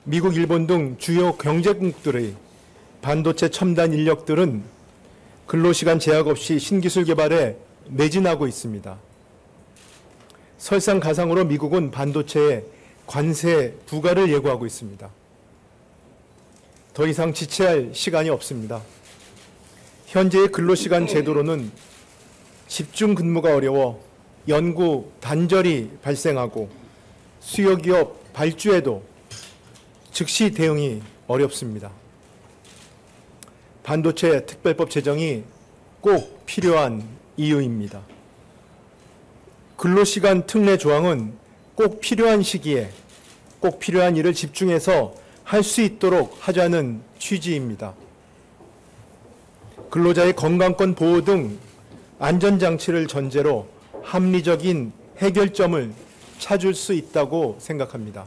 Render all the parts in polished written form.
미국, 일본 등 주요 경제국들의 반도체 첨단 인력들은 근로시간 제약 없이 신기술 개발에 매진하고 있습니다. 설상가상으로 미국은 반도체에 관세 부과를 예고하고 있습니다. 더 이상 지체할 시간이 없습니다. 현재의 근로시간 제도로는 집중 근무가 어려워 연구 단절이 발생하고 수요기업 발주에도 즉시 대응이 어렵습니다. 반도체 특별법 제정이 꼭 필요한 이유입니다. 근로시간 특례 조항은 꼭 필요한 시기에 꼭 필요한 일을 집중해서 할 수 있도록 하자는 취지입니다. 근로자의 건강권 보호 등 안전장치를 전제로 합리적인 해결점을 찾을 수 있다고 생각합니다.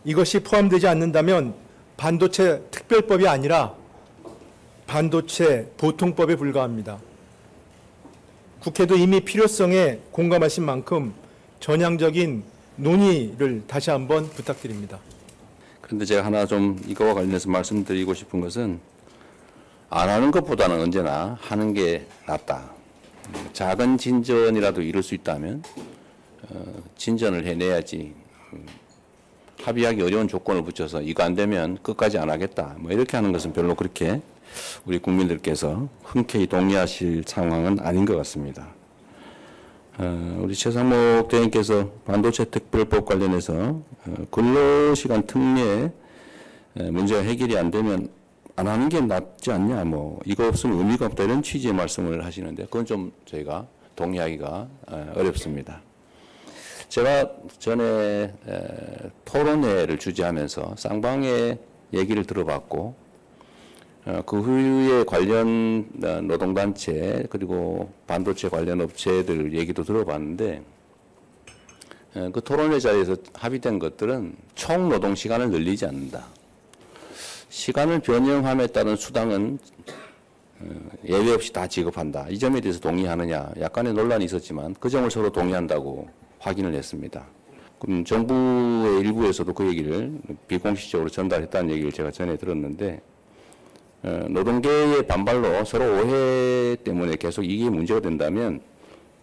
이것이 포함되지 않는다면 반도체 특별법이 아니라 반도체 보통법에 불과합니다. 국회도 이미 필요성에 공감하신 만큼 전향적인 논의를 다시 한번 부탁드립니다. 그런데 제가 하나 좀 이거와 관련해서 말씀드리고 싶은 것은 안 하는 것보다는 언제나 하는 게 낫다. 작은 진전이라도 이룰 수 있다면 진전을 해내야지 합의하기 어려운 조건을 붙여서 이거 안 되면 끝까지 안 하겠다. 뭐 이렇게 하는 것은 별로 그렇게 우리 국민들께서 흔쾌히 동의하실 상황은 아닌 것 같습니다. 우리 최상목 대행께서 반도체 특별법 관련해서 근로시간 특례 문제가 해결이 안 되면 안 하는 게 낫지 않냐, 뭐 이거 없으면 의미가 없다 이런 취지의 말씀을 하시는데 그건 좀 저희가 동의하기가 어렵습니다. 제가 전에 토론회를 주재하면서 쌍방의 얘기를 들어봤고 그 후에 관련 노동단체 그리고 반도체 관련 업체들 얘기도 들어봤는데 그 토론회 자리에서 합의된 것들은 총 노동시간을 늘리지 않는다. 시간을 변형함에 따른 수당은 예외 없이 다 지급한다. 이 점에 대해서 동의하느냐. 약간의 논란이 있었지만 그 점을 서로 동의한다고 확인을 했습니다. 그럼 정부의 일부에서도 그 얘기를 비공식적으로 전달했다는 얘기를 제가 전에 들었는데 노동계의 반발로 서로 오해 때문에 계속 이게 문제가 된다면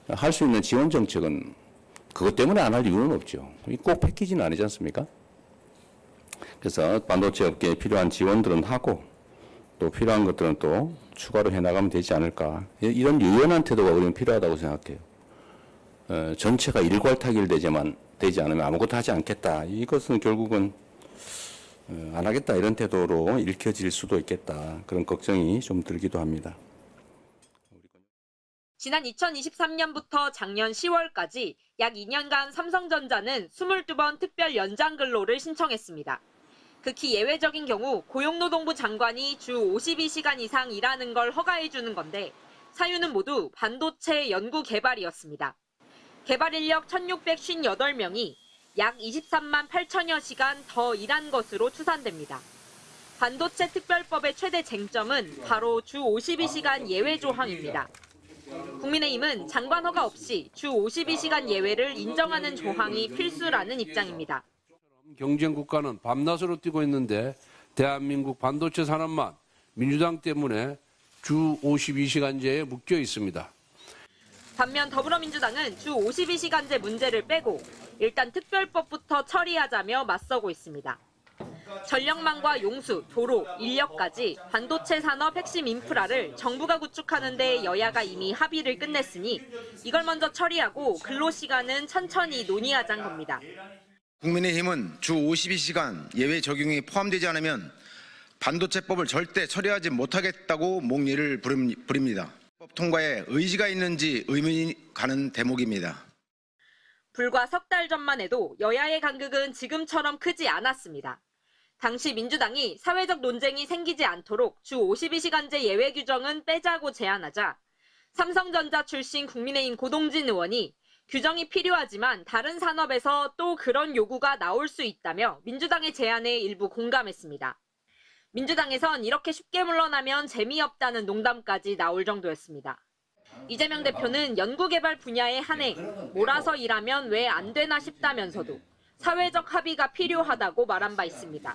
할 수 있는 지원 정책은 그것 때문에 안 할 이유는 없죠. 꼭 패키지는 아니지 않습니까? 그래서 반도체 업계에 필요한 지원들은 하고 또 필요한 것들은 또 추가로 해나가면 되지 않을까. 이런 유연한 태도가 우리는 필요하다고 생각해요. 전체가 일괄타결되지 않으면 아무것도 하지 않겠다. 이것은 결국은 안 하겠다 이런 태도로 읽혀질 수도 있겠다. 그런 걱정이 좀 들기도 합니다. 지난 2023년부터 작년 10월까지 약 2년간 삼성전자는 22번 특별 연장 근로를 신청했습니다. 극히 예외적인 경우 고용노동부 장관이 주 52시간 이상 일하는 걸 허가해 주는 건데 사유는 모두 반도체 연구 개발이었습니다. 개발 인력 1,658명이 약 23만 8천여 시간 더 일한 것으로 추산됩니다. 반도체 특별법의 최대 쟁점은 바로 주 52시간 예외 조항입니다. 국민의힘은 장관 허가 없이 주 52시간 예외를 인정하는 조항이 필수라는 입장입니다. 경쟁 국가는 밤낮으로 뛰고 있는데 대한민국 반도체 산업만 민주당 때문에 주 52시간제에 묶여 있습니다. 반면 더불어민주당은 주 52시간제 문제를 빼고 일단 특별법부터 처리하자며 맞서고 있습니다. 전력망과 용수, 도로, 인력까지 반도체 산업 핵심 인프라를 정부가 구축하는 데 여야가 이미 합의를 끝냈으니 이걸 먼저 처리하고 근로시간은 천천히 논의하자는 겁니다. 국민의힘은 주 52시간 예외 적용이 포함되지 않으면 반도체법을 절대 처리하지 못하겠다고 목리를 부립니다. 법 통과에 의지가 있는지 의문이 가는 대목입니다. 불과 석 달 전만 해도 여야의 간극은 지금처럼 크지 않았습니다. 당시 민주당이 사회적 논쟁이 생기지 않도록 주 52시간제 예외 규정은 빼자고 제안하자 삼성전자 출신 국민의힘 고동진 의원이 규정이 필요하지만 다른 산업에서 또 그런 요구가 나올 수 있다며 민주당의 제안에 일부 공감했습니다. 민주당에선 이렇게 쉽게 물러나면 재미없다는 농담까지 나올 정도였습니다. 이재명 대표는 연구개발 분야에 한해 몰아서 일하면 왜 안 되나 싶다면서도 사회적 합의가 필요하다고 말한 바 있습니다.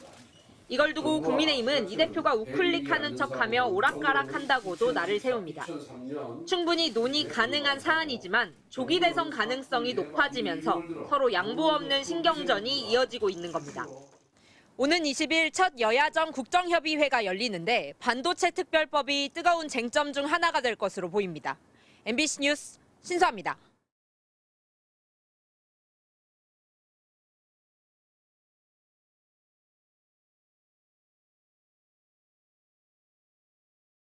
이걸 두고 국민의힘은 이 대표가 우클릭하는 척하며 오락가락한다고도 날을 세웁니다. 충분히 논의 가능한 사안이지만 조기 대선 가능성이 높아지면서 서로 양보 없는 신경전이 이어지고 있는 겁니다. 오는 20일 첫 여야정 국정협의회가 열리는데 반도체 특별법이 뜨거운 쟁점 중 하나가 될 것으로 보입니다. MBC 뉴스 신수아입니다.